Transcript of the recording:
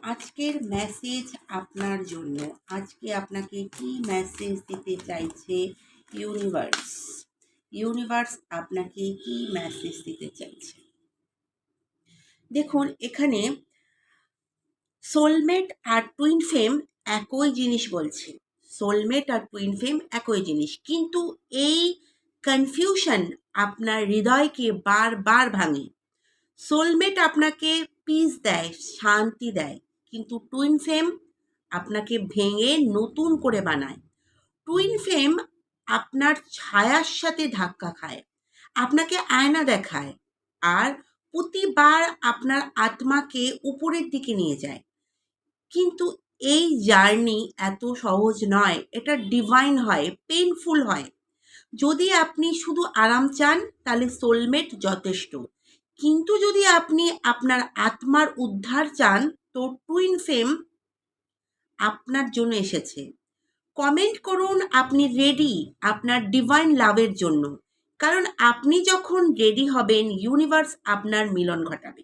আজকের মেসেজ আপনার জন্য। আজকে আপনাকে কি মেসেজ দিতে চাইছে ইউনিভার্স? ইউনিভার্স আপনাকে কি মেসেজ দিতে চাইছে? দেখুন, এখানে সোলমেট আর টুইন ফ্লেম একই জিনিস বলছে। সোলমেট আর টুইন ফ্লেম একই জিনিস, কিন্তু এই কনফিউশন আপনার হৃদয়কে বারবার ভাঙে। সোলমেট আপনাকে পিস দেয়, শান্তি দেয়, কিন্তু টুইন ফ্লেম আপনাকে ভেঙে নতুন করে বানায়। টুইন ফ্লেম আপনার ছায়ার সাথে ধাক্কা খায়, আপনাকে আয়না দেখায়, আর প্রতিবার আপনার আত্মাকে উপরের দিকে নিয়ে যায়। কিন্তু এই জার্নি এত সহজ নয়, এটা ডিভাইন হয়, পেইনফুল হয়। যদি আপনি শুধু আরাম চান তাহলে সোলমেট যথেষ্ট, কিন্তু যদি আপনি আপনার আত্মার উদ্ধার চান তো টুইন ফ্লেম আপনার জন্য এসেছে। কমেন্ট করুন আপনি রেডি আপনার ডিভাইন লাভের জন্য, কারণ আপনি যখন রেডি হবেন ইউনিভার্স আপনার মিলন ঘটাবে।